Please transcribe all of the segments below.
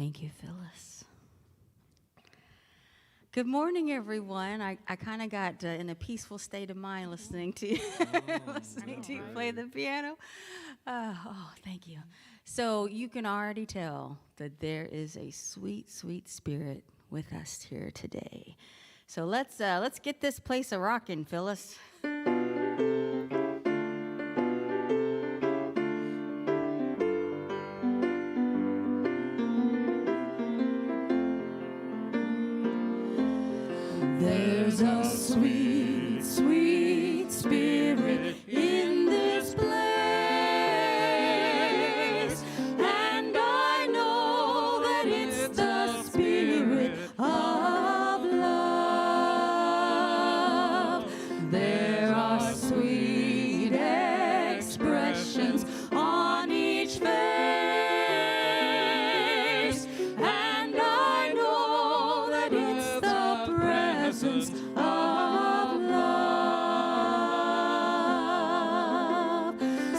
Thank you, Phyllis. Good morning, everyone. I kind of got in a peaceful state of mind listening to you, listening to you play the piano. Thank you. So you can already tell that there is a sweet, sweet spirit with us here today. So let's get this place a rockin', Phyllis. There's a sweet, sweet spirit in this place, and I know that it's the spirit of love. There are sweet expressions on each face, and I know that it's the presence of love.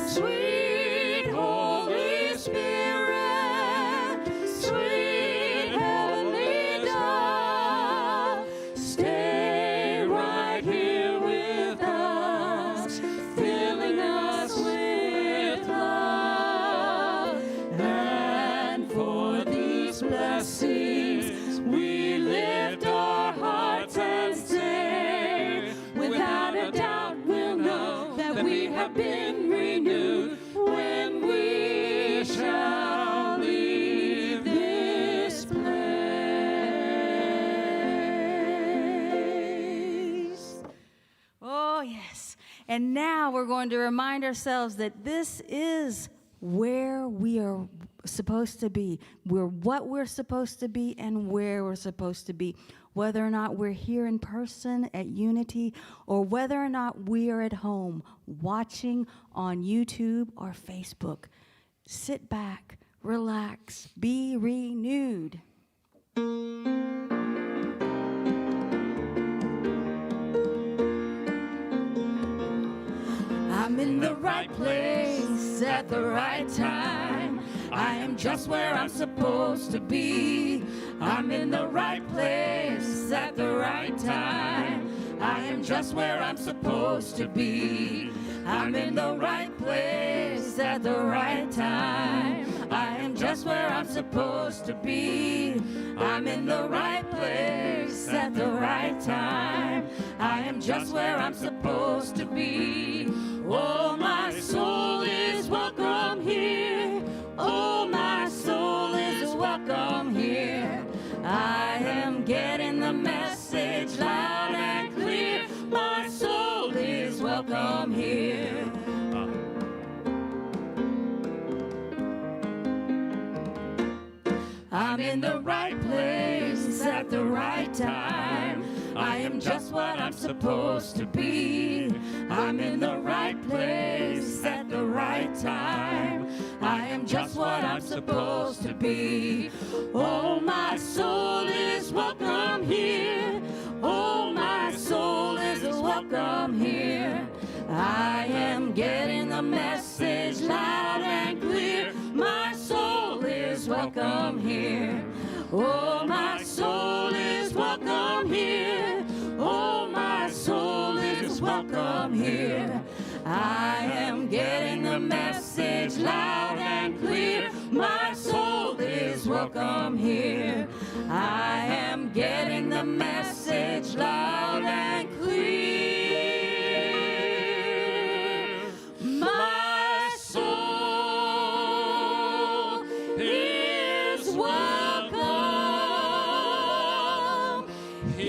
Sweet Holy Spirit, sweet heavenly dove, stay right here with us, filling us with love. And for these blessings we lift our hearts and say, without a doubt we'll know that we have been renewed when we shall leave this place. Oh, yes. And now we're going to remind ourselves that this is where we are supposed to be. We're what we're supposed to be and where we're supposed to be. Whether or not we're here in person at Unity or whether or not we are at home watching on YouTube or Facebook. Sit back, relax, be renewed. I'm in the right place at the right time. I am just where I'm supposed to be. I'm in the right place at the right time. I am just where I'm supposed to be. I'm in the right place at the right time. I am just where I'm supposed to be. I'm in the right place at the right time. I am just where I'm supposed to be. Oh, my soul is welcome here. Oh, my soul is welcome here. I am getting the message loud and clear. My soul is welcome here. I'm in the right place at the right time. I am just what I'm supposed to be. I'm in the right place at the right time. I am just what I'm supposed to be. Oh, my soul is welcome here. Oh, my soul is welcome here. I am getting the message loud and clear. My soul is welcome here. Oh, my soul is welcome here. Oh, my soul is welcome here. I am getting the message loud and clear. My soul is welcome here. I am getting the message loud and clear. My soul is welcome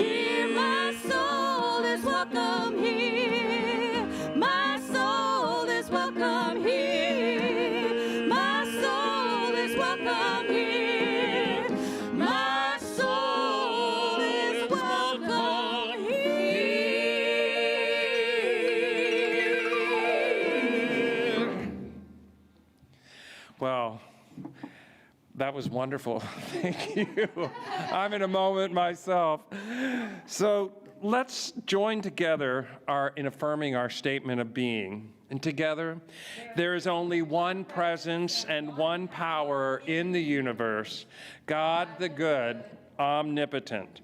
here. My soul is welcome here. My soul is welcome here. My soul is welcome here. My soul is welcome here. Well, that was wonderful. Thank you. I'm in a moment myself. So let's join together in affirming our statement of being. And together, there is only one presence and one power in the universe, God the good, omnipotent.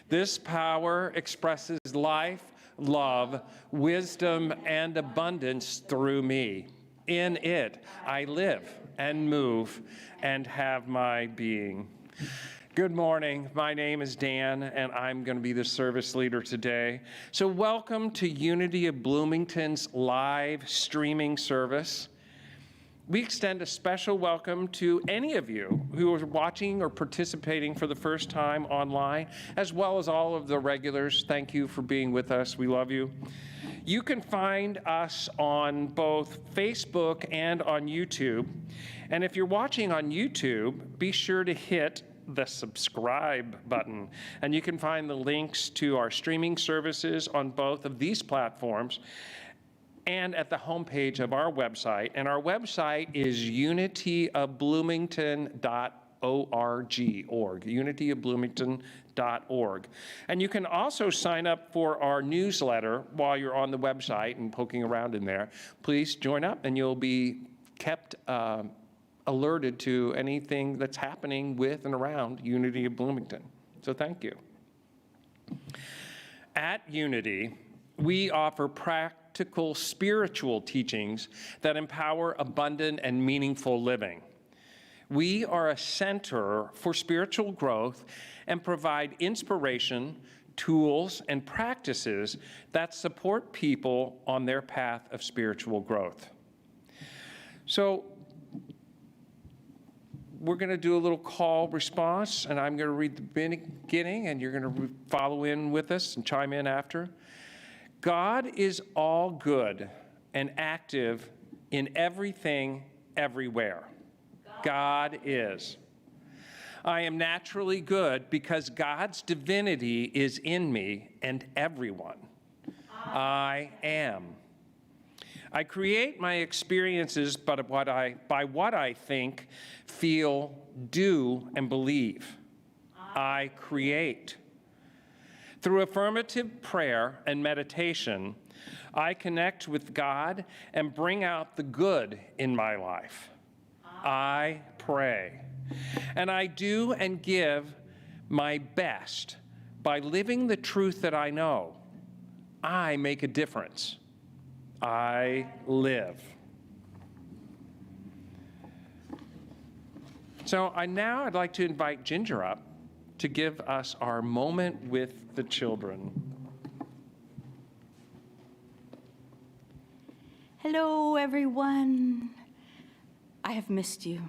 This power expresses life, love, wisdom, and abundance through me. In it, I live and move and have my being. Good morning. My name is Dan, and I'm going to be the service leader today. So welcome to Unity of Bloomington's live streaming service. We extend a special welcome to any of you who are watching or participating for the first time online, as well as all of the regulars. Thank you for being with us. We love you. You can find us on both Facebook and on YouTube. And if you're watching on YouTube, be sure to hit the subscribe button. And you can find the links to our streaming services on both of these platforms and at the homepage of our website. And our website is unityofbloomington.org, unityofbloomington.org. And you can also sign up for our newsletter while you're on the website and poking around in there. Please join up and you'll be kept alerted to anything that's happening with and around Unity of Bloomington. So thank you. At Unity, we offer practical spiritual teachings that empower abundant and meaningful living. We are a center for spiritual growth and provide inspiration, tools, and practices that support people on their path of spiritual growth. So we're going to do a little call response, and I'm going to read the beginning, and you're going to follow in with us and chime in after. God is all good and active in everything, everywhere. God is. I am naturally good because God's divinity is in me and everyone. I am. I create my experiences by what I think, feel, do, and believe. I create. Through affirmative prayer and meditation, I connect with God and bring out the good in my life. I pray. And I do and give my best by living the truth that I know. I make a difference. I live. So I'd like to invite Ginger up to give us our moment with the children. Hello, everyone. I have missed you.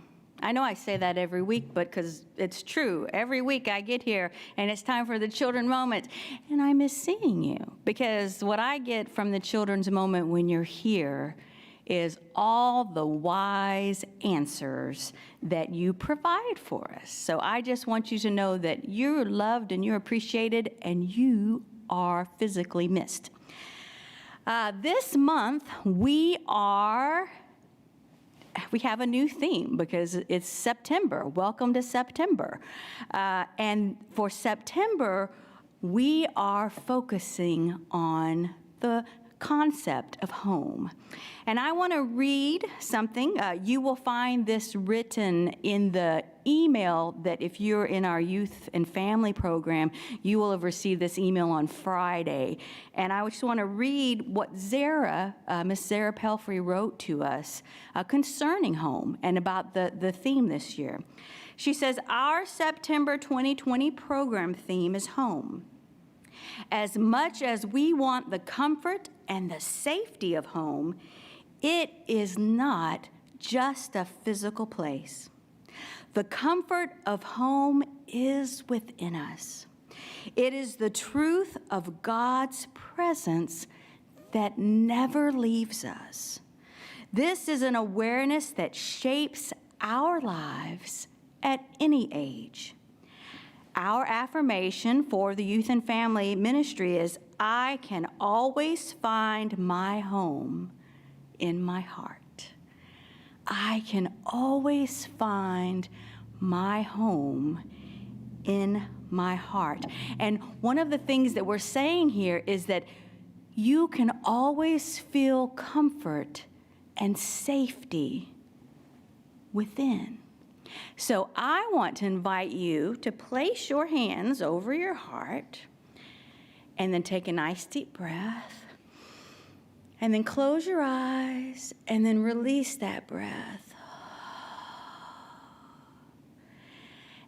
I know I say that every week, but because it's true. Every week I get here, and it's time for the children moment, and I miss seeing you. Because what I get from the children's moment when you're here is all the wise answers that you provide for us. So I just want you to know that you're loved and you're appreciated, and you are physically missed. This month, we have a new theme because it's September. Welcome to September. And for September, we are focusing on the concept of home. And I want to read something. You will find this written in the email that if you're in our youth and family program, you will have received this email on Friday. And I just want to read what Miss Zara Pelfrey wrote to us concerning home and about the theme this year. She says, our September 2020 program theme is home. As much as we want the comfort and the safety of home, it is not just a physical place. The comfort of home is within us. It is the truth of God's presence that never leaves us. This is an awareness that shapes our lives at any age. Our affirmation for the youth and family ministry is, I can always find my home in my heart. I can always find my home in my heart. And one of the things that we're saying here is that you can always feel comfort and safety within. So I want to invite you to place your hands over your heart and then take a nice deep breath and then close your eyes and then release that breath.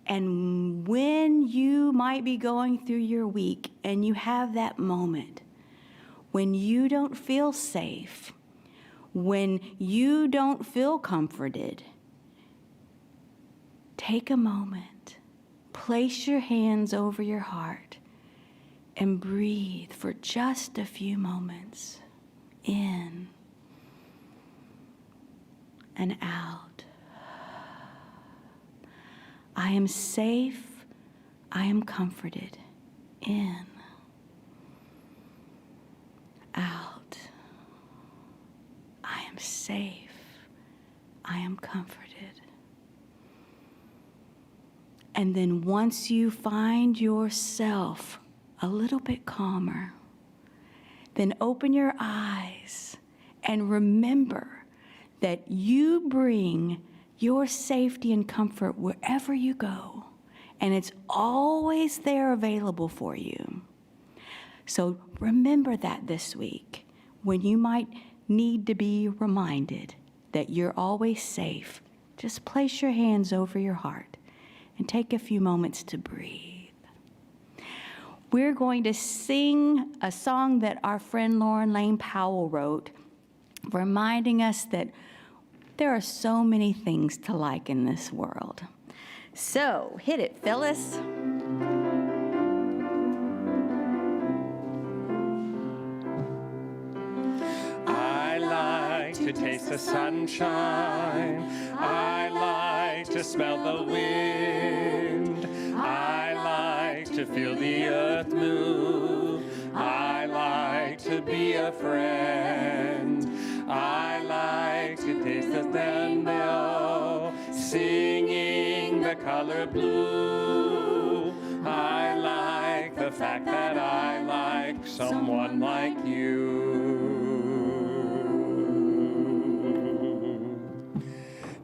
And when you might be going through your week and you have that moment when you don't feel safe, when you don't feel comforted, take a moment, place your hands over your heart, and breathe for just a few moments. In and out. I am safe. I am comforted. In. Out. I am safe. I am comforted. And then once you find yourself a little bit calmer, then open your eyes and remember that you bring your safety and comfort wherever you go, and it's always there available for you. So remember that this week when you might need to be reminded that you're always safe. Just place your hands over your heart and take a few moments to breathe. We're going to sing a song that our friend Lauren Lane Powell wrote, reminding us that there are so many things to like in this world. So, hit it, Phyllis. I like to taste the sunshine. I like to smell the wind. I like to feel the earth move. I like to be a friend. I like to taste the rainbow, singing the color blue. I like the fact that I like someone like you.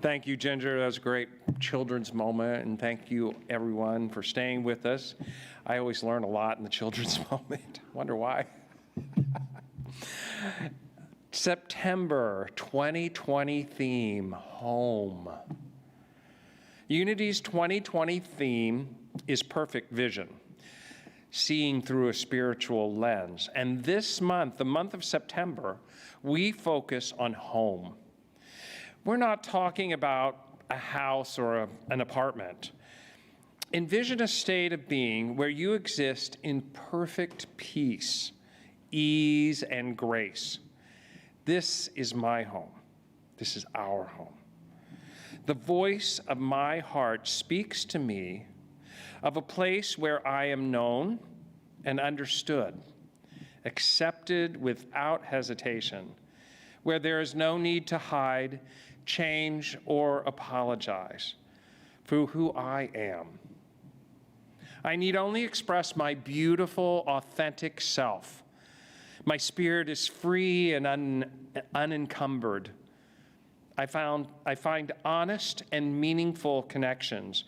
Thank you, Ginger. That was a great children's moment, and thank you, everyone, for staying with us. I always learn a lot in the children's moment. Wonder why. September 2020 theme, home. Unity's 2020 theme is perfect vision, seeing through a spiritual lens. And this month, the month of September, we focus on home. We're not talking about a house or an apartment. Envision a state of being where you exist in perfect peace, ease, and grace. This is my home. This is our home. The voice of my heart speaks to me of a place where I am known and understood, accepted without hesitation, where there is no need to hide, change, or apologize for who I am. I need only express my beautiful, authentic self. My spirit is free and unencumbered. I find honest and meaningful connections,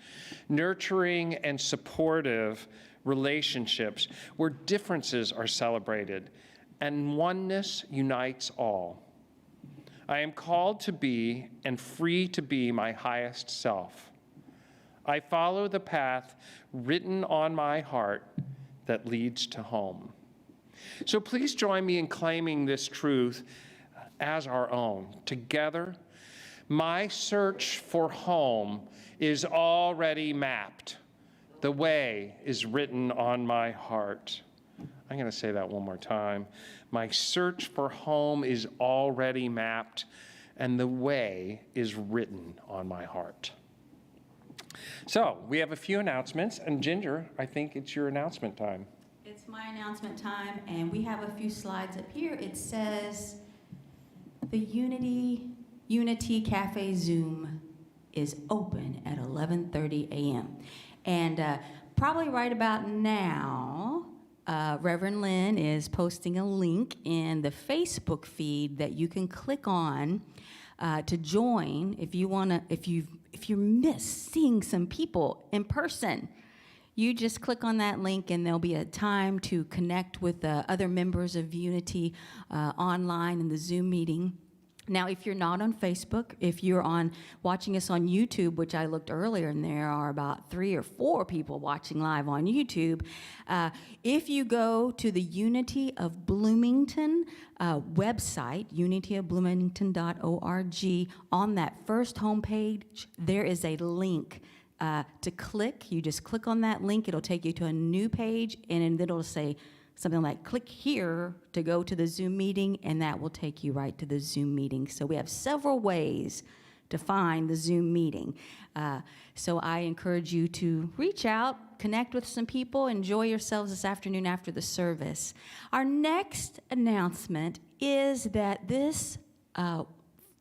nurturing and supportive relationships where differences are celebrated and oneness unites all. I am called to be and free to be my highest self. I follow the path written on my heart that leads to home. So please join me in claiming this truth as our own. Together, my search for home is already mapped. The way is written on my heart. I'm going to say that one more time. My search for home is already mapped, and the way is written on my heart. So we have a few announcements, and Ginger, I think it's your announcement time. It's my announcement time, and we have a few slides up here. It says the Unity Cafe Zoom is open at 11:30 a.m. And probably right about now, Reverend Lynn is posting a link in the Facebook feed that you can click on to join if you want to. If you miss seeing some people in person, you just click on that link, and there'll be a time to connect with other members of Unity online in the Zoom meeting. Now, if you're not on Facebook, if you're watching us on YouTube, which I looked earlier, and there are about 3 or 4 people watching live on YouTube, if you go to the Unity of Bloomington website, unityofbloomington.org, on that first homepage, there is a link to click. You just click on that link. It'll take you to a new page, and then it'll say something like, click here to go to the Zoom meeting, and that will take you right to the Zoom meeting. So we have several ways to find the Zoom meeting. So I encourage you to reach out, connect with some people, enjoy yourselves this afternoon after the service. Our next announcement is that this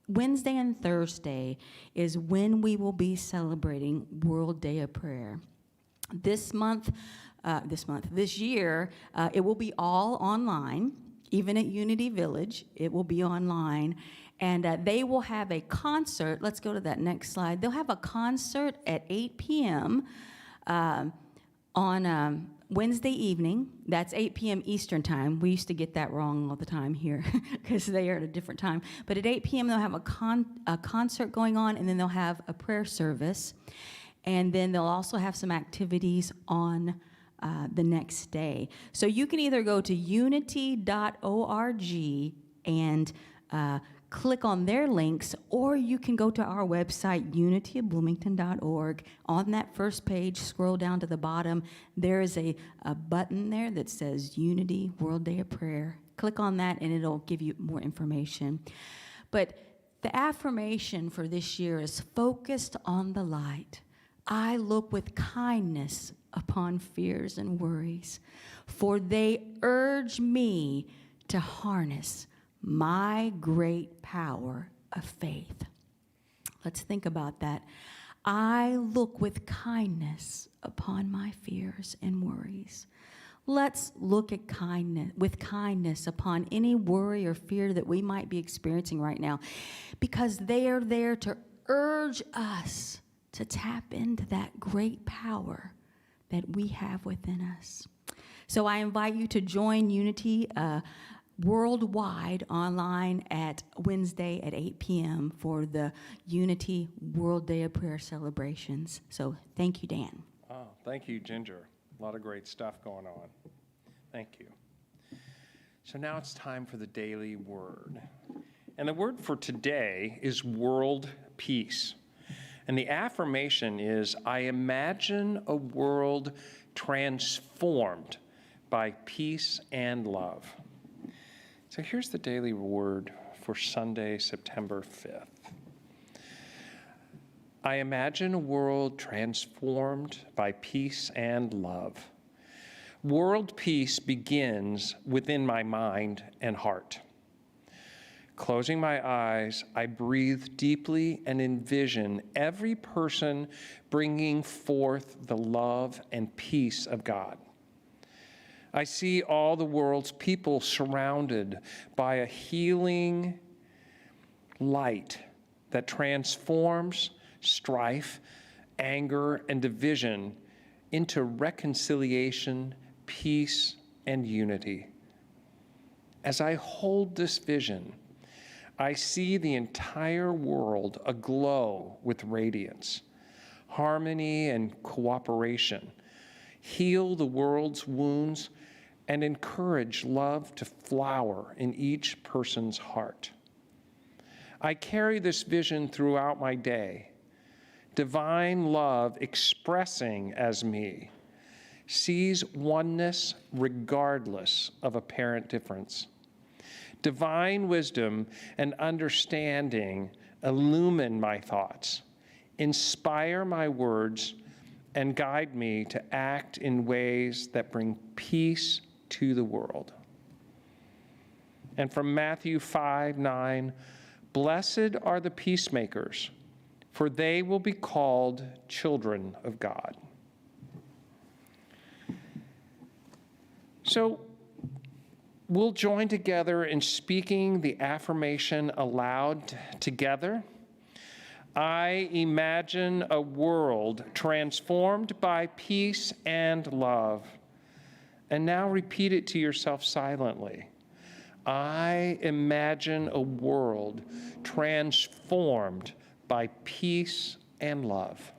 Wednesday and Thursday is when we will be celebrating World Day of Prayer. This year, it will be all online, even at Unity Village. It will be online. And they will have a concert. Let's go to that next slide. They'll have a concert at 8 p.m. On Wednesday evening. That's 8 p.m. Eastern time. We used to get that wrong all the time here because they are at a different time. But at 8 p.m. they'll have a concert going on, and then they'll have a prayer service. And then they'll also have some activities on the next day. So you can either go to unity.org and click on their links, or you can go to our website, unityofbloomington.org. On that first page, scroll down to the bottom. There is a button there that says Unity World Day of Prayer. Click on that, and it'll give you more information. But the affirmation for this year is focused on the light. I look with kindness upon fears and worries, for they urge me to harness my great power of faith. Let's think about that. I look with kindness upon my fears and worries. Let's look at with kindness upon any worry or fear that we might be experiencing right now, because they are there to urge us to tap into that great power that we have within us. So I invite you to join Unity worldwide online at Wednesday at 8 p.m. for the Unity World Day of Prayer celebrations. So thank you, Dan. Oh, thank you, Ginger. A lot of great stuff going on. Thank you. So now it's time for the daily word. And the word for today is world peace. And the affirmation is, I imagine a world transformed by peace and love. So here's the daily word for Sunday, September 5th. I imagine a world transformed by peace and love. World peace begins within my mind and heart. Closing my eyes, I breathe deeply and envision every person bringing forth the love and peace of God. I see all the world's people surrounded by a healing light that transforms strife, anger, and division into reconciliation, peace, and unity. As I hold this vision, I see the entire world aglow with radiance, harmony, and cooperation. Heal the world's wounds and encourage love to flower in each person's heart. I carry this vision throughout my day. Divine love expressing as me sees oneness regardless of apparent difference. Divine wisdom and understanding illumine my thoughts, inspire my words, and guide me to act in ways that bring peace to the world. And from Matthew 5:9, blessed are the peacemakers, for they will be called children of God. So we'll join together in speaking the affirmation aloud together. I imagine a world transformed by peace and love. And now repeat it to yourself silently. I imagine a world transformed by peace and love.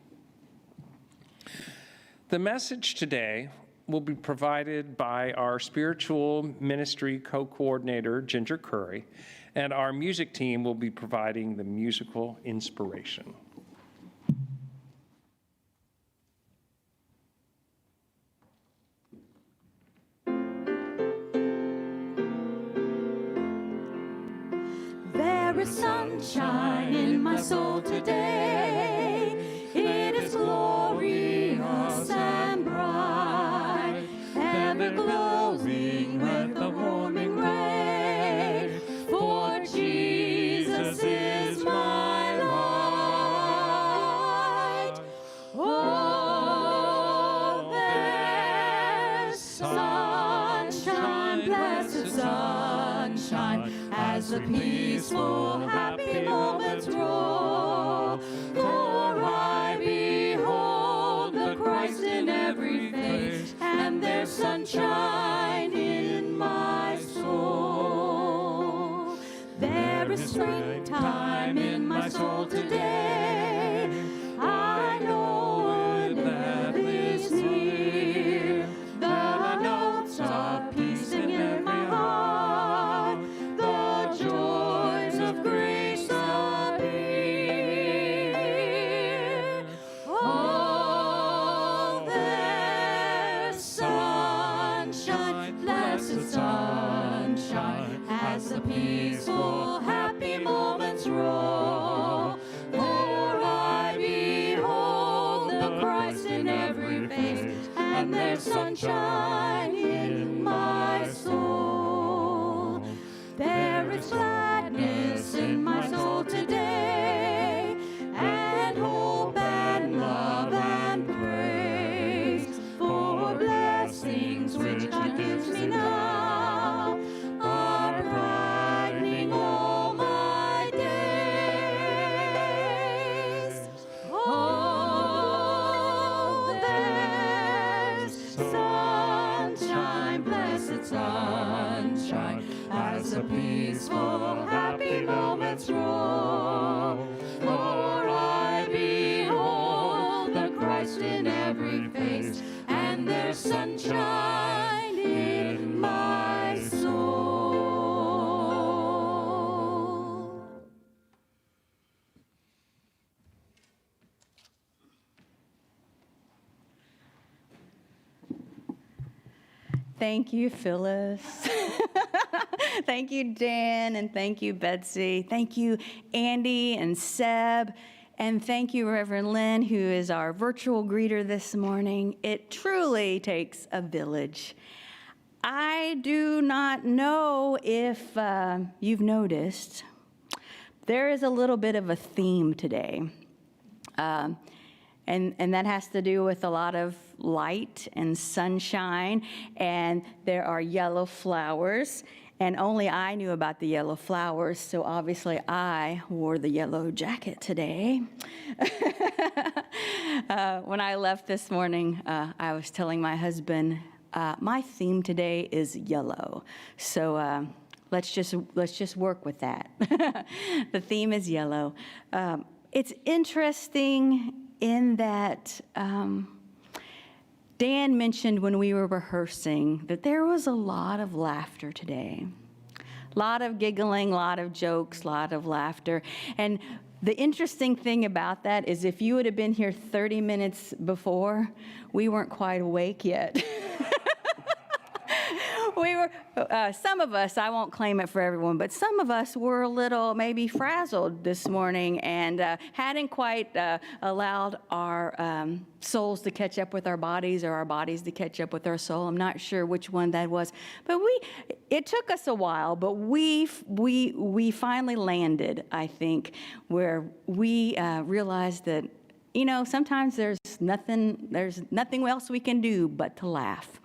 The message today will be provided by our spiritual ministry co-coordinator, Ginger Curry, and our music team will be providing the musical inspiration. There is sunshine in my soul today. It is glorious and bright, ever glowing with the warming rain. For Jesus is my light. Oh, there's sunshine, blessed sunshine, as the peaceful, happy moments roll. For I behold the Christ in every face, and there's sunshine in my soul. There is springtime in my soul today. I know that is near. The notes of peace in my heart, the joys of grace appear. Oh, there's sunshine, blessed sunshine, as the peaceful, happy moments roll. For I behold the Christ in every face, and there's sunshine in my soul. There is gladness in my soul today, and hope and love and praise, for blessings which God gives me now are brightening all my days. Oh, there's sunshine, blessed sunshine, as the peaceful, happy moments roll. For I behold the Christ in every face, and there's sunshine in my soul. Thank you, Phyllis. Thank you, Dan, and thank you, Betsy. Thank you, Andy and Seb. And thank you, Reverend Lynn, who is our virtual greeter this morning. It truly takes a village. I do not know if you've noticed, there is a little bit of a theme today. And that has to do with a lot of light and sunshine, and there are yellow flowers, and only I knew about the yellow flowers, so obviously I wore the yellow jacket today. When I left this morning, I was telling my husband, my theme today is yellow, so let's just work with that. The theme is yellow. It's interesting in that Dan mentioned when we were rehearsing that there was a lot of laughter today. A lot of giggling, a lot of jokes, a lot of laughter. And the interesting thing about that is if you would have been here 30 minutes before, we weren't quite awake yet. We were, some of us, I won't claim it for everyone, but some of us were a little maybe frazzled this morning and hadn't quite allowed our souls to catch up with our bodies or our bodies to catch up with our soul. I'm not sure which one that was, but it took us a while, but we finally landed, I think, where we realized that, you know, sometimes there's nothing else we can do but to laugh.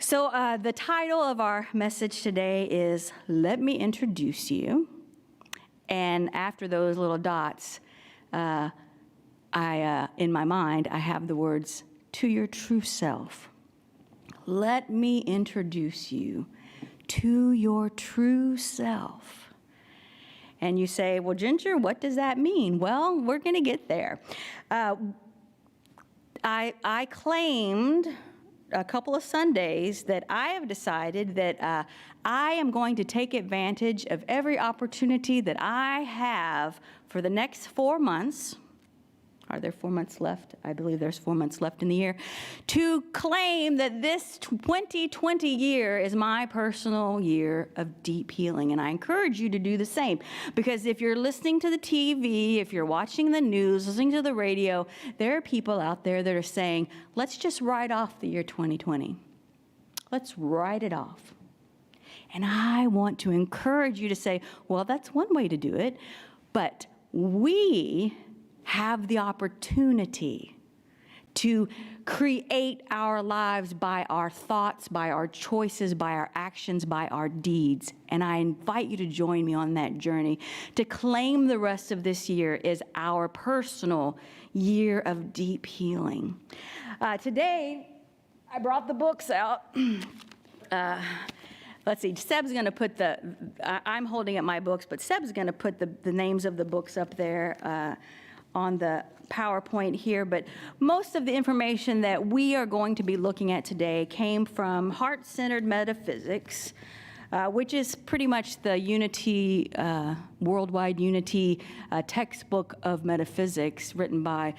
So the title of our message today is Let Me Introduce You. And after those little dots, in my mind, I have the words, to your true self. Let me introduce you to your true self. And you say, well, Ginger, what does that mean? Well, we're going to get there. I claimed a couple of Sundays that I have decided that I am going to take advantage of every opportunity that I have for the next 4 months. Are there 4 months left? I believe there's 4 months left in the year. To claim that this 2020 year is my personal year of deep healing. And I encourage you to do the same. Because if you're listening to the TV, if you're watching the news, listening to the radio, there are people out there that are saying, let's just write off the year 2020. Let's write it off. And I want to encourage you to say, well, that's one way to do it. But we have the opportunity to create our lives by our thoughts, by our choices, by our actions, by our deeds. And I invite you to join me on that journey to claim the rest of this year as our personal year of deep healing. Today, I brought the books out. Let's see, Seb's going to put I'm holding up my books, but Seb's going to put the names of the books up there on the PowerPoint here, but most of the information that we are going to be looking at today came from Heart-Centered Metaphysics, which is pretty much the unity, worldwide unity textbook of metaphysics written,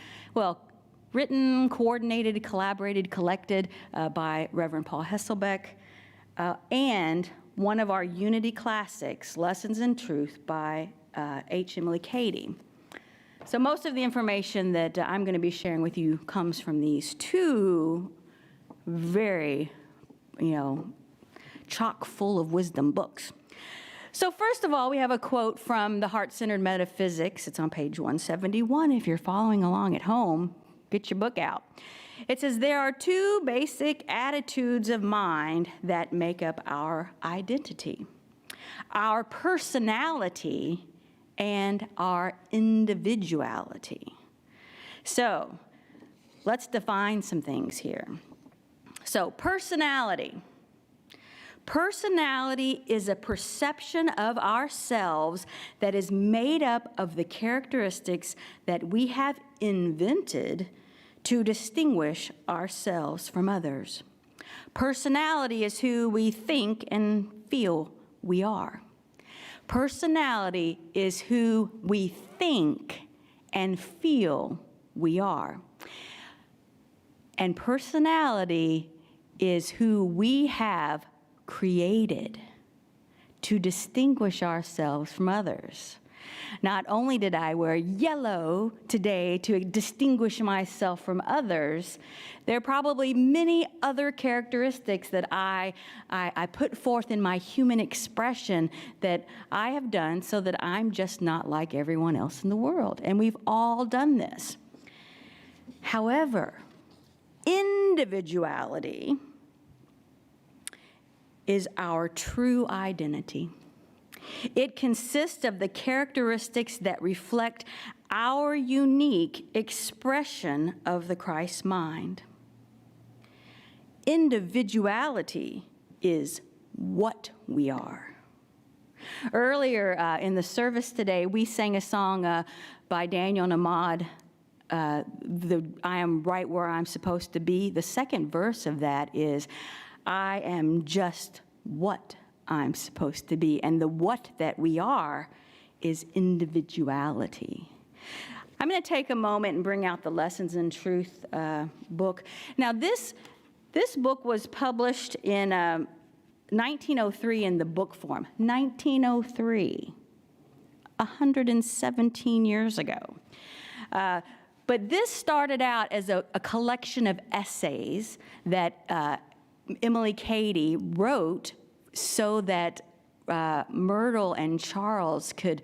coordinated, collaborated, collected by Reverend Paul Hesselbeck, and one of our unity classics, Lessons in Truth by H. Emily Cady. So most of the information that I'm going to be sharing with you comes from these two very, chock full of wisdom books. So first of all, we have a quote from the Heart-Centered Metaphysics. It's on page 171. If you're following along at home, get your book out. It says, there are two basic attitudes of mind that make up our identity: our personality and our individuality. So let's define some things here. So personality. Personality is a perception of ourselves that is made up of the characteristics that we have invented to distinguish ourselves from others. Personality is who we think and feel we are. Personality is who we think and feel we are. And personality is who we have created to distinguish ourselves from others. Not only did I wear yellow today to distinguish myself from others, there are probably many other characteristics that I put forth in my human expression that I have done so that I'm just not like everyone else in the world. And we've all done this. However, individuality is our true identity. It consists of the characteristics that reflect our unique expression of the Christ mind. Individuality is what we are. Earlier in the service today, we sang a song by Daniel Namad, I am right where I'm supposed to be. The second verse of that is, I am just what I'm supposed to be. And the what that we are is individuality. I'm going to take a moment and bring out the Lessons in Truth book. Now, this book was published in 1903 in the book form. 1903, 117 years ago. But this started out as a collection of essays that Emily Cady wrote so that Myrtle and Charles could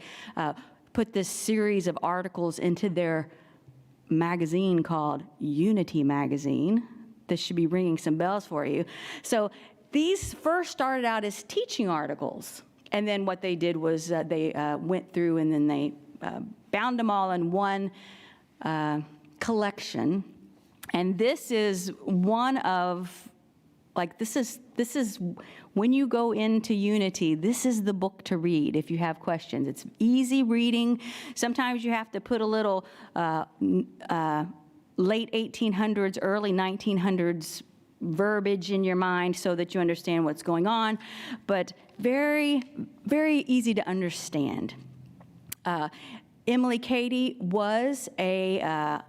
put this series of articles into their magazine called Unity Magazine. This should be ringing some bells for you. So these first started out as teaching articles. And then what they did was they went through and then they bound them all in one collection. And this is one of, like, this is when you go into Unity, this is the book to read if you have questions. It's easy reading. Sometimes you have to put a little late 1800s, early 1900s verbiage in your mind so that you understand what's going on, but very, very easy to understand. Emily Cady was a,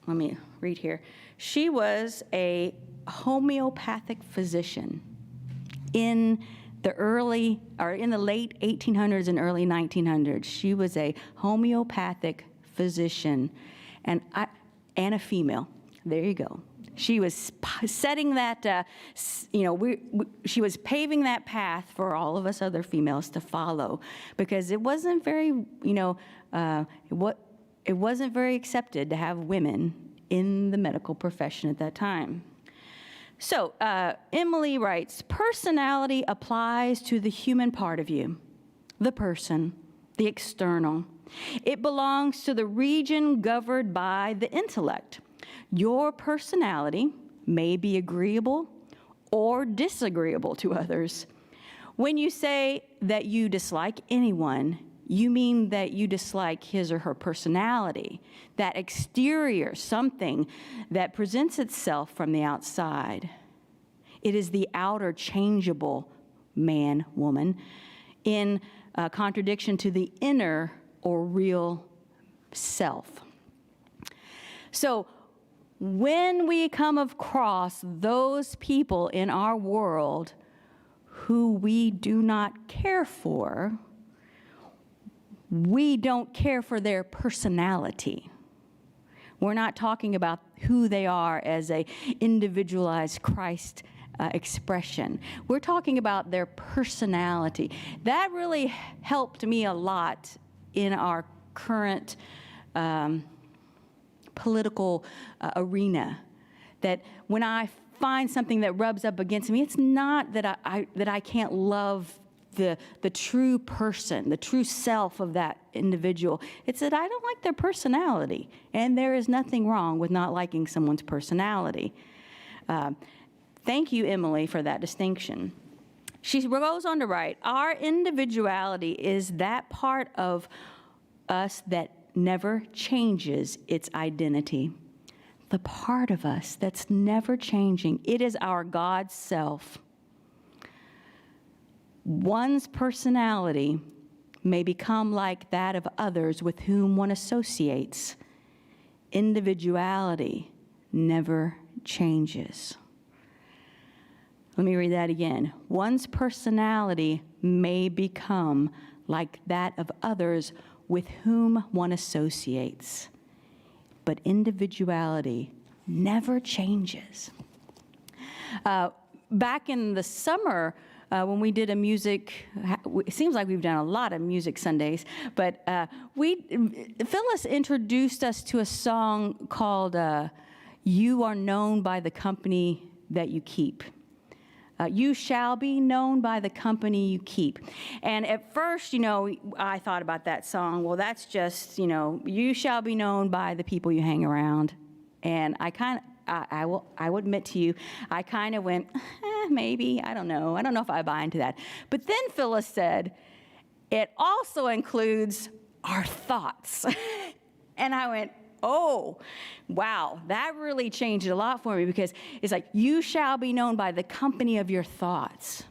let me read here. She was a homeopathic physician in the late 1800s and early 1900s. She was a homeopathic physician and a female. There you go. She was setting that, she was paving that path for all of us other females to follow, because it wasn't very, it wasn't very accepted to have women in the medical profession at that time. So Emily writes, personality applies to the human part of you, the person, the external. It belongs to the region governed by the intellect. Your personality may be agreeable or disagreeable to others. When you say that you dislike anyone, you mean that you dislike his or her personality, that exterior, something that presents itself from the outside. It is the outer changeable man, woman, in contradiction to the inner or real self. So when we come across those people in our world who we do not care for, we don't care for their personality. We're not talking about who they are as a individualized Christ expression. We're talking about their personality. That really helped me a lot in our current political arena, that when I find something that rubs up against me, it's not that I can't love the true person, the true self of that individual. It's that I don't like their personality, and there is nothing wrong with not liking someone's personality. Thank you, Emily, for that distinction. She goes on to write, our individuality is that part of us that never changes its identity. The part of us that's never changing. It is our God self. One's personality may become like that of others with whom one associates. Individuality never changes. Let me read that again. One's personality may become like that of others with whom one associates, but individuality never changes. Back in the summer, when we did a music, it seems like we've done a lot of music Sundays, but Phyllis introduced us to a song called You Are Known by the Company That You Keep. You shall be known by the company you keep. And at first, I thought about that song, well, that's just, you shall be known by the people you hang around. And I will admit to you, I kind of went, maybe, I don't know if I buy into that. But then Phyllis said, it also includes our thoughts. And I went, oh, wow, that really changed a lot for me, because it's like, you shall be known by the company of your thoughts.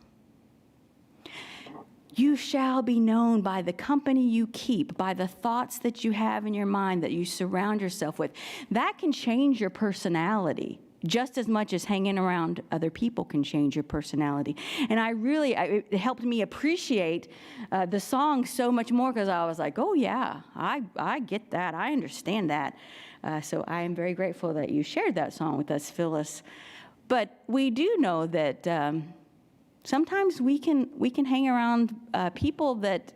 You shall be known by the company you keep, by the thoughts that you have in your mind that you surround yourself with. That can change your personality just as much as hanging around other people can change your personality. And it helped me appreciate the song so much more, because I was like, oh yeah, I get that, I understand that. So I am very grateful that you shared that song with us, Phyllis. But we do know that sometimes we can hang around people that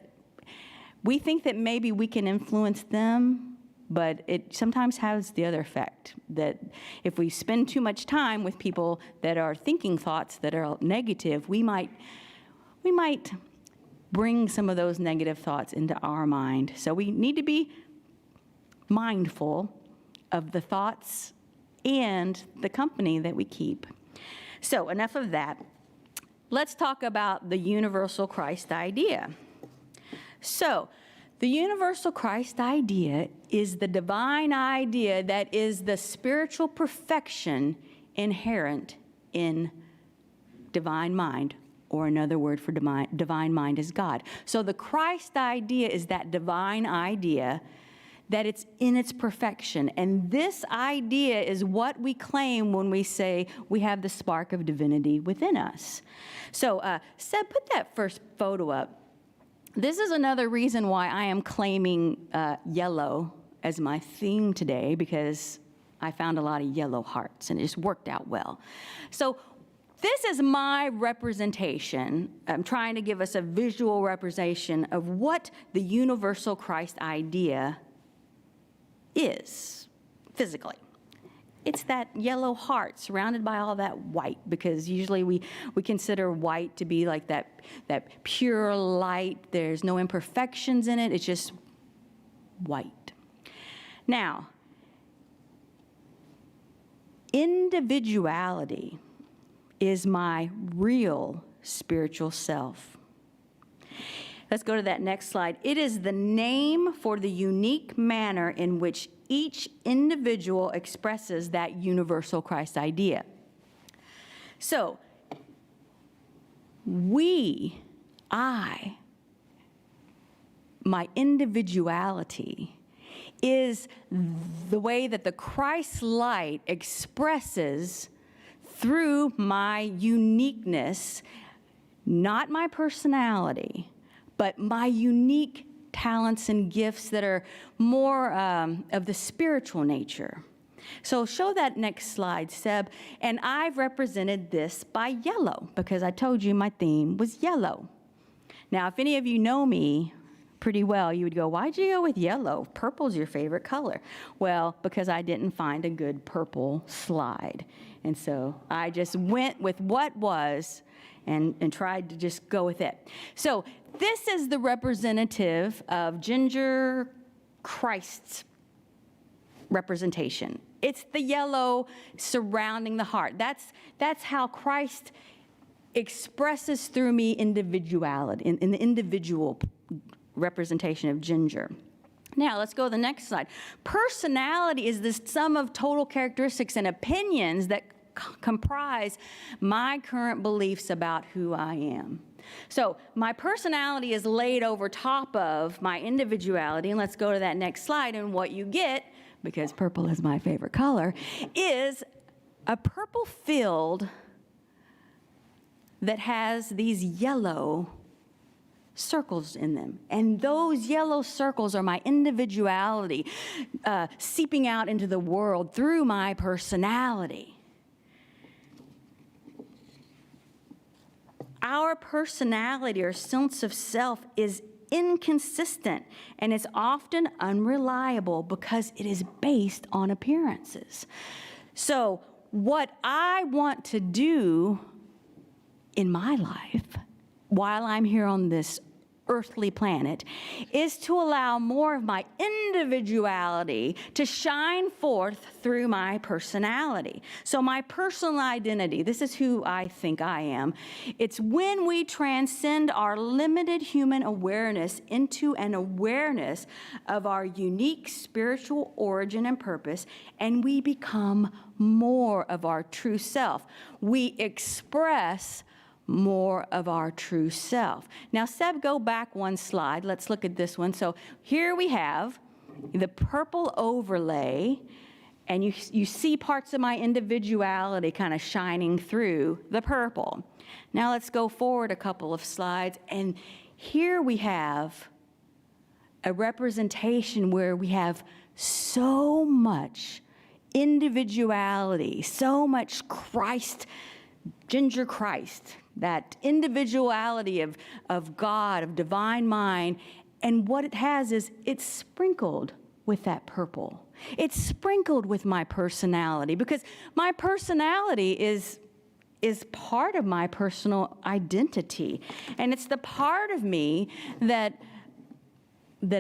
we think that maybe we can influence them, but it sometimes has the other effect, that if we spend too much time with people that are thinking thoughts that are negative, we might bring some of those negative thoughts into our mind. So we need to be mindful of the thoughts and the company that we keep. So enough of that. Let's talk about the universal Christ idea. So the universal Christ idea is the divine idea that is the spiritual perfection inherent in divine mind, or another word for divine mind is God. So the Christ idea is that divine idea that it's in its perfection. And this idea is what we claim when we say we have the spark of divinity within us. So Seb, put that first photo up. This is another reason why I am claiming yellow as my theme today, because I found a lot of yellow hearts and it just worked out well. So this is my representation. I'm trying to give us a visual representation of what the universal Christ idea is physically. It's that yellow heart surrounded by all that white, because usually we consider white to be like that pure light. There's no imperfections in it. It's just white. Now, individuality is my real spiritual self. Let's go to that next slide. It is the name for the unique manner in which each individual expresses that universal Christ idea. So, my individuality is the way that the Christ light expresses through my uniqueness, not my personality, but my unique talents and gifts that are more of the spiritual nature. So show that next slide, Seb. And I've represented this by yellow, because I told you my theme was yellow. Now, if any of you know me pretty well, you would go, why'd you go with yellow? Purple's your favorite color. Well, because I didn't find a good purple slide. And so I just went with what was and tried to just go with it. So this is the representative of Ginger Christ's representation. It's the yellow surrounding the heart. That's how Christ expresses through me individuality, in the individual representation of Ginger. Now, let's go to the next slide. Personality is the sum of total characteristics and opinions that comprise my current beliefs about who I am. So my personality is laid over top of my individuality, and let's go to that next slide, and what you get, because purple is my favorite color, is a purple field that has these yellow circles in them. And those yellow circles are my individuality seeping out into the world through my personality. Our personality or sense of self is inconsistent, and it's often unreliable because it is based on appearances. So what I want to do in my life while I'm here on this earthly planet is to allow more of my individuality to shine forth through my personality. So my personal identity, this is who I think I am. It's when we transcend our limited human awareness into an awareness of our unique spiritual origin and purpose, and we become more of our true self. We express more of our true self. Now, Seb, go back one slide. Let's look at this one. So here we have the purple overlay, and you see parts of my individuality kind of shining through the purple. Now let's go forward a couple of slides, and here we have a representation where we have so much individuality, so much Christ, Ginger Christ, that individuality of God, of divine mind. And what it has is it's sprinkled with that purple. It's sprinkled with my personality, because my personality is part of my personal identity. And it's the part of me that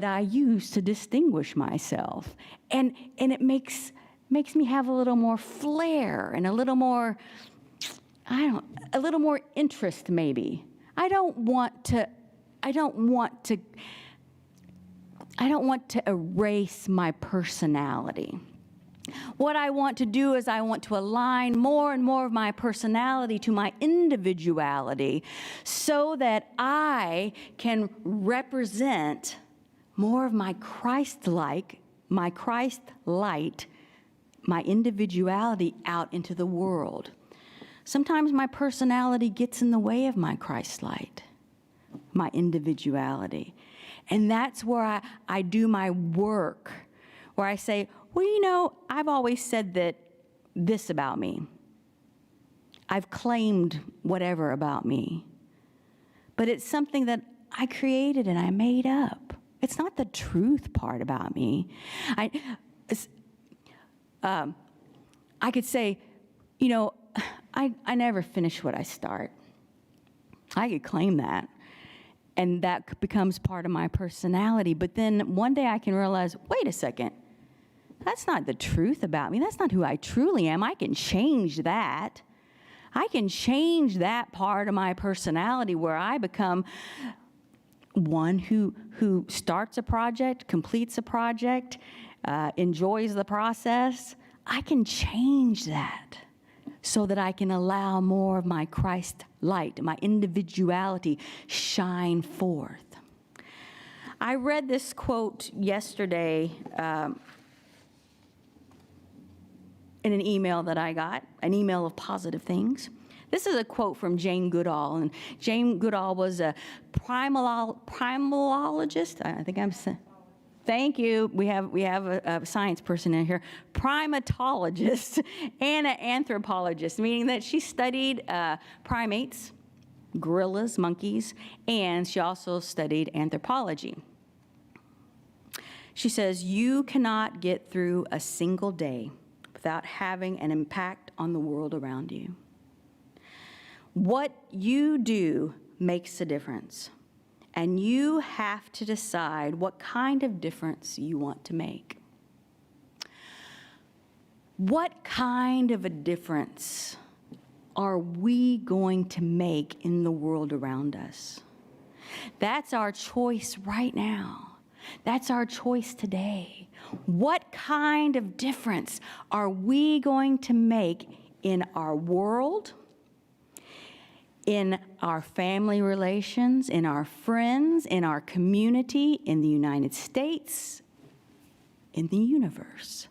I use to distinguish myself. And it makes me have a little more flair and a little more interest, maybe. I don't want to erase my personality. What I want to do is I want to align more and more of my personality to my individuality so that I can represent more of my Christ-like, my Christ light, my individuality out into the world. Sometimes my personality gets in the way of my Christ light, my individuality. And that's where I do my work, where I say, well, you know, I've always said this about me. I've claimed whatever about me. But it's something that I created and I made up. It's not the truth part about me. I could say, you know, I never finish what I start. I could claim that. And that becomes part of my personality. But then one day I can realize, wait a second, that's not the truth about me. That's not who I truly am. I can change that. I can change that part of my personality where I become one who starts a project, completes a project, enjoys the process. I can change that so that I can allow more of my Christ light, my individuality, shine forth. I read this quote yesterday in an email that I got, an email of positive things. This is a quote from Jane Goodall, and Jane Goodall was a primalologist. I think I'm saying. Thank you. We have a science person in here. Primatologist and an anthropologist, meaning that she studied primates, gorillas, monkeys, and she also studied anthropology. She says, you cannot get through a single day without having an impact on the world around you. What you do makes a difference. And you have to decide what kind of difference you want to make. What kind of a difference are we going to make in the world around us? That's our choice right now. That's our choice today. What kind of difference are we going to make in our world, in our family relations, in our friends, in our community, in the United States, in the universe?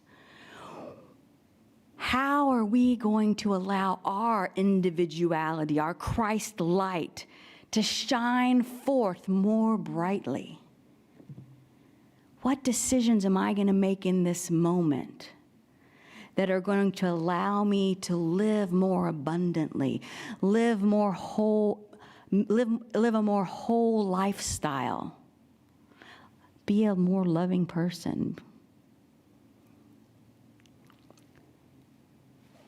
How are we going to allow our individuality, our Christ light, to shine forth more brightly? What decisions am I going to make in this moment that are going to allow me to live more abundantly, live a more whole lifestyle, be a more loving person?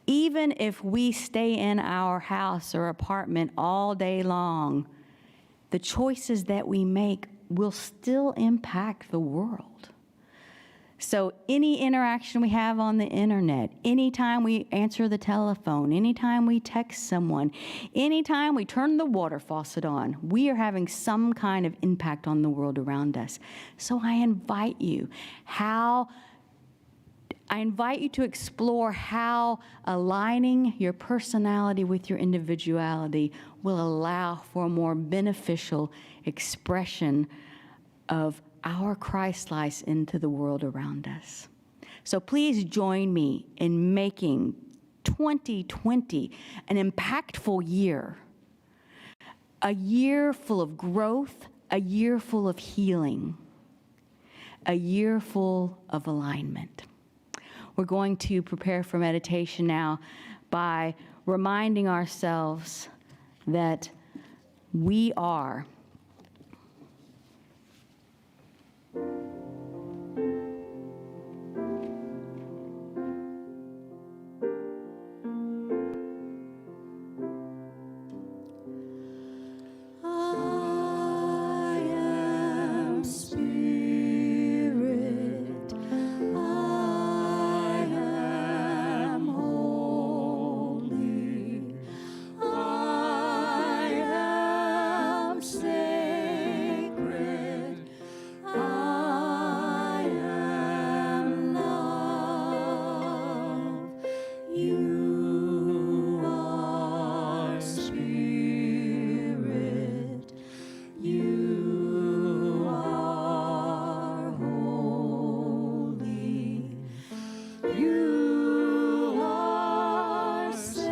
Even if we stay in our house or apartment all day long, the choices that we make will still impact the world. So any interaction we have on the internet, anytime we answer the telephone, anytime we text someone, anytime we turn the water faucet on, we are having some kind of impact on the world around us. So I invite you to explore how aligning your personality with your individuality will allow for a more beneficial expression of our Christ light into the world around us. So please join me in making 2020 an impactful year, a year full of growth, a year full of healing, a year full of alignment. We're going to prepare for meditation now by reminding ourselves that we are You are sacred.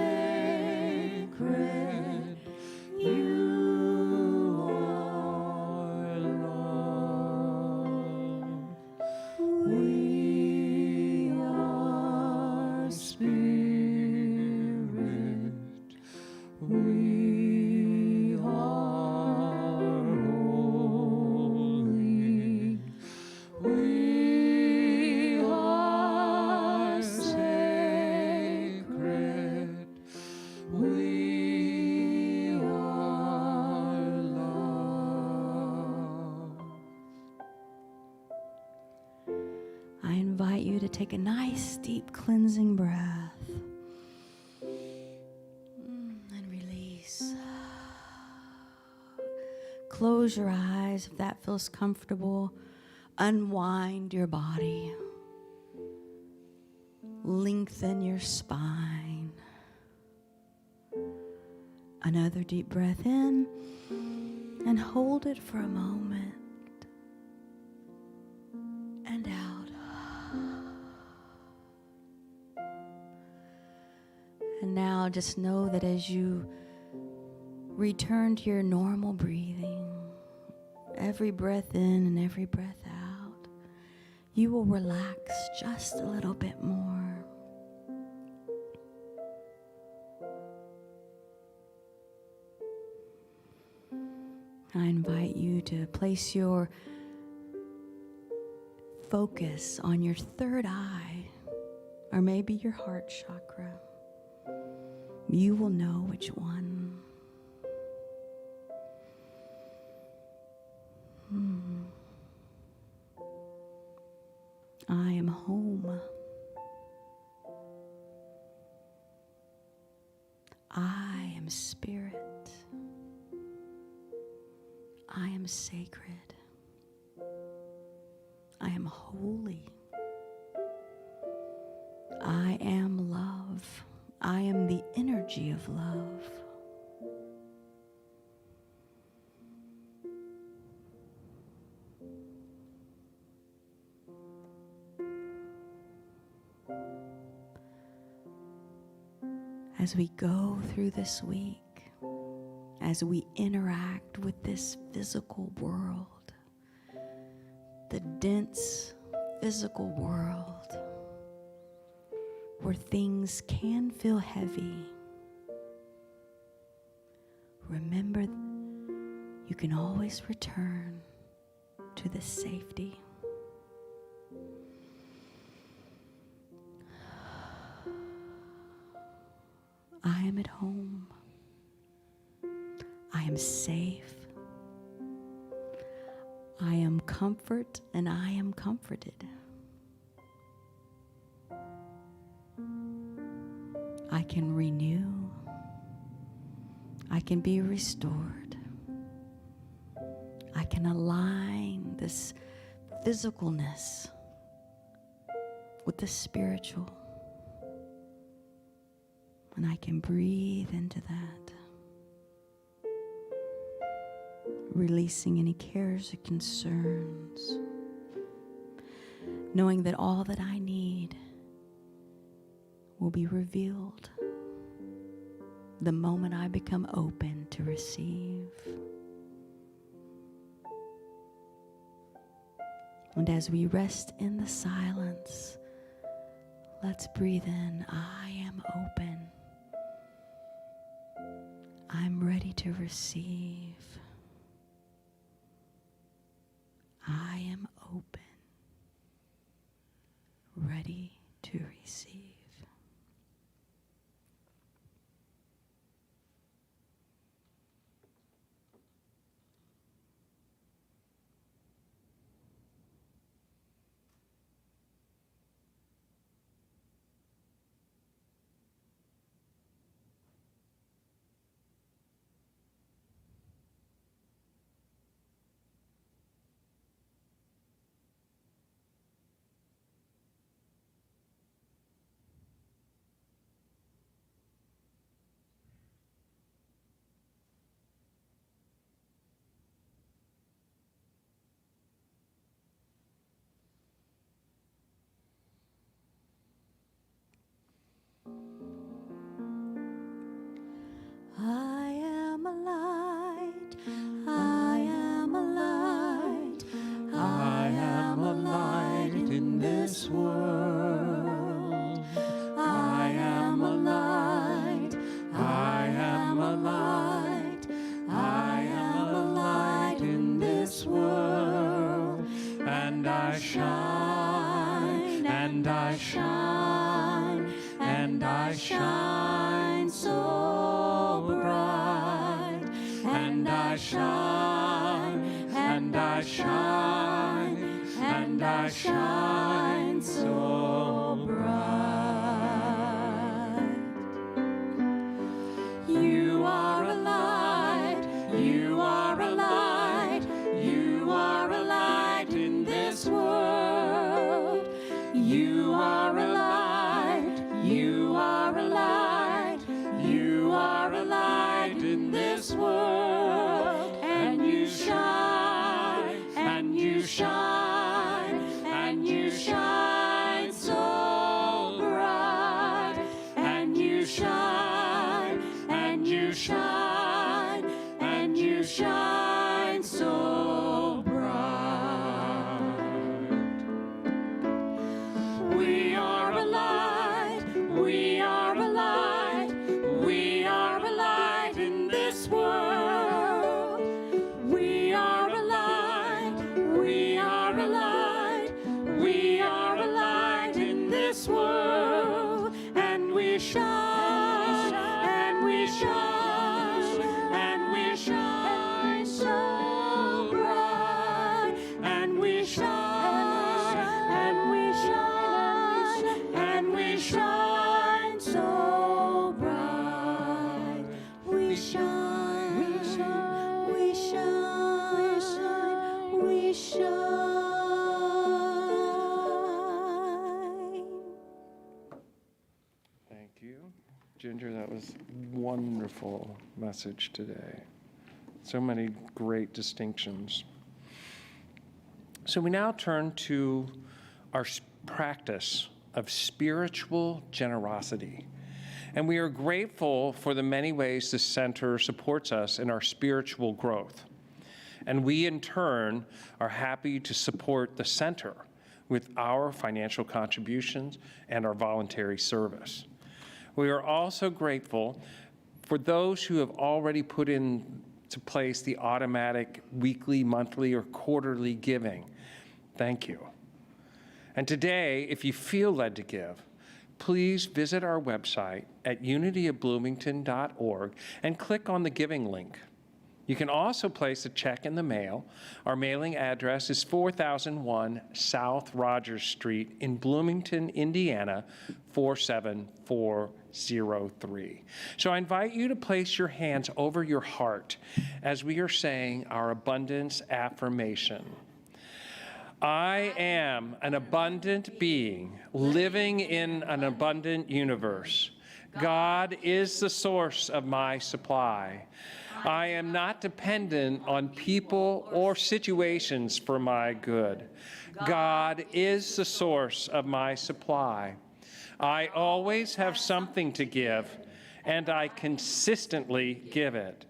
You are Lord. We are spirit. We are holy. We are sacred. We are love. I invite you to take a nice, deep, cleansing breath. And release. Close your eyes if that feels comfortable. Unwind your body. Lengthen your spine. Another deep breath in and hold it for a moment. And out. And now just know that as you return to your normal breathing, every breath in and every breath out, you will relax just a little bit more. I invite you to place your focus on your third eye, or maybe your heart chakra. You will know which one. I am home. I am spirit. I am sacred. I am holy. I am love. I am the energy of love. As we go through this week, as we interact with this physical world, the dense physical world, where things can feel heavy, remember you can always return to this safety. I am at home. I am safe. I am comfort and I am comforted. I can renew. I can be restored. I can align this physicalness with the spiritual. And I can breathe into that, releasing any cares or concerns, knowing that all that I need will be revealed the moment I become open to receive. And as we rest in the silence, let's breathe in. I am open. I'm ready to receive. I am open, ready to receive. shine, and I shine so bright, and I shine, and I shine, and I shine so bright. You are a light, you are a light, you are a light in this world. You are a light, you are a light, you are a light in this world. And you shine, and you shine, and you shine so bright. And you shine, and you shine, and you shine so bright. We are a light, we are a light, we are a light in this world. We are a light, we are a light, we are a light in this world. And we shine, and we shine, and we shine so bright. And we shine, and we shine, and we shine so bright. We shine, we shine, we shine, we shine. Thank you. Ginger, that was wonderful message today. So many great distinctions. So we now turn to our practice of spiritual generosity. And we are grateful for the many ways the center supports us in our spiritual growth. And we, in turn, are happy to support the center with our financial contributions and our voluntary service. We are also grateful for those who have already put into place the automatic weekly, monthly, or quarterly giving. Thank you. And today, if you feel led to give, please visit our website at unityofbloomington.org and click on the giving link. You can also place a check in the mail. Our mailing address is 4001 South Rogers Street in Bloomington, Indiana, 47403. So I invite you to place your hands over your heart as we are saying our abundance affirmation. I am an abundant being living in an abundant universe. God is the source of my supply. I am not dependent on people or situations for my good. God is the source of my supply. I always have something to give, and I consistently give it.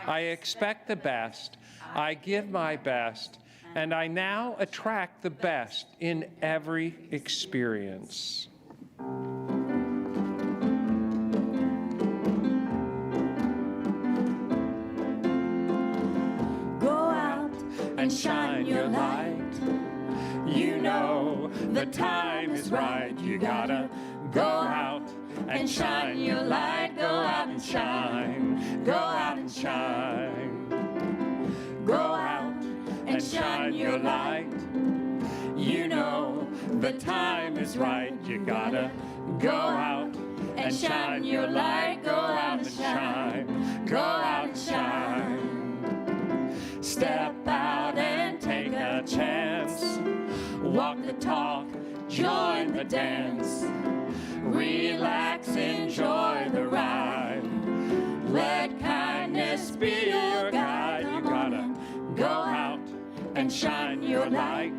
I expect the best. I give my best, and I now attract the best in every experience. And shine your light. You know the time is right. You gotta go out and shine your light. Go out and shine. Go out and shine. Go out and shine your light. You know the time is right. You gotta go out and shine your light. Go out and shine. Go out and shine. Step out and take a chance. Walk the talk, join the dance. Relax, enjoy the ride. Let kindness be your guide. You gotta go out and shine your light.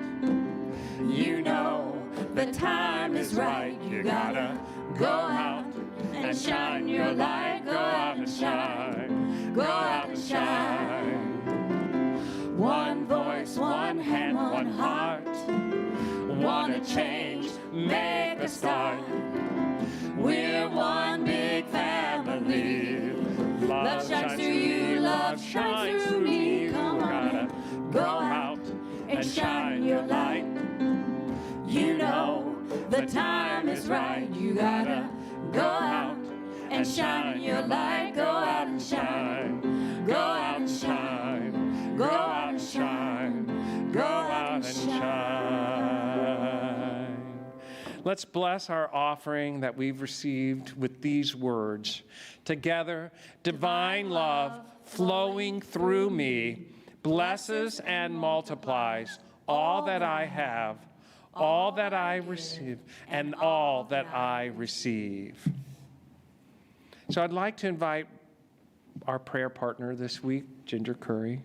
You know the time is right. You gotta go out and shine your light. Go out and shine. Go out and shine. One voice, one hand, one heart. Wanna change, make a start. We're one big family. Love shines through you, love shines through me. Come on, go out and shine your light. You know the time is right. You gotta go out and shine your light. Go out and shine. Go out and shine. Go out and shine. Go out and shine. Let's bless our offering that we've received with these words. Together, divine love flowing through me blesses and multiplies all that I have, all that I receive, and all that I receive. So I'd like to invite our prayer partner this week, Ginger Curry,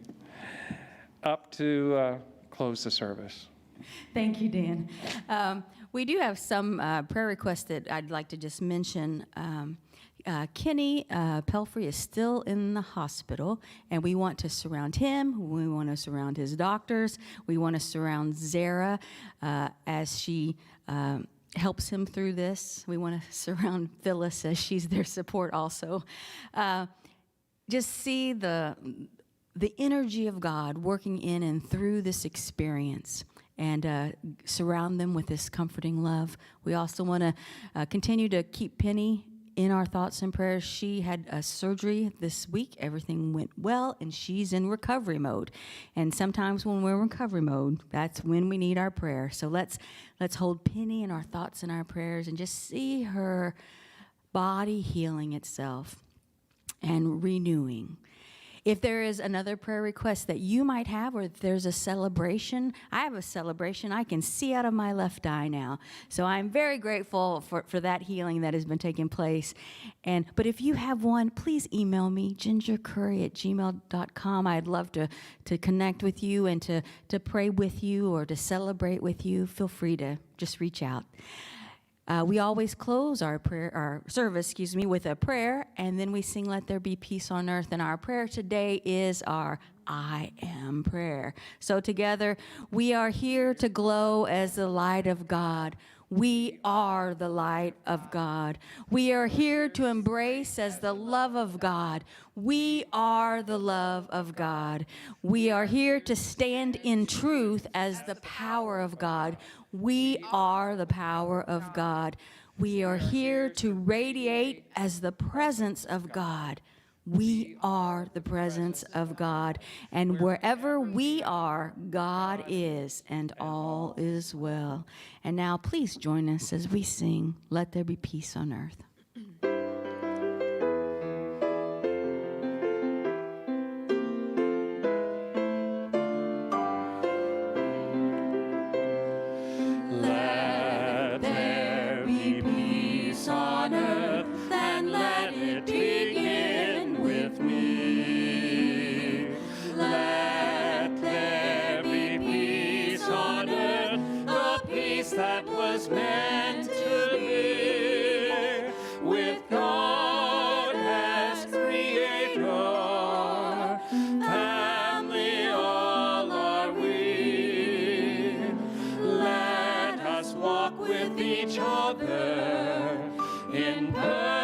up to close the service. Thank you, Dan. We do have some prayer requests that I'd like to just mention. Kenny Pelfrey is still in the hospital, and we want to surround him. We want to surround his doctors. We want to surround Zara as she helps him through this. We want to surround Phyllis as she's their support also. Just see the energy of God working in and through this experience, and surround them with this comforting love. We also want to continue to keep Penny in our thoughts and prayers. She had a surgery this week. Everything went well, and she's in recovery mode. And sometimes when we're in recovery mode, that's when we need our prayer. So let's hold Penny in our thoughts and our prayers and just see her body healing itself and renewing. If there is another prayer request that you might have, or if there's a celebration, I have a celebration. I can see out of my left eye now. So I'm very grateful for that healing that has been taking place. But if you have one, please email me, gingercurry@gmail.com. I'd love to connect with you and to pray with you or to celebrate with you. Feel free to just reach out. We always close our service, with a prayer, and then we sing "Let There Be Peace on Earth." And our prayer today is our I Am prayer. So together, we are here to glow as the light of God. We are the light of God. We are here to embrace as the love of God. We are the love of God. We are here to stand in truth as the power of God. We are the power of God. We are here to radiate as the presence of God. We are the presence of God. And wherever we are, God is, and all is well. And now please join us as we sing, "Let There Be Peace on Earth." Let there be peace on earth, and let it begin with me. Let there be peace on earth, the peace that was meant to be, with God as creator, family all are we. Let us walk with each other in perfect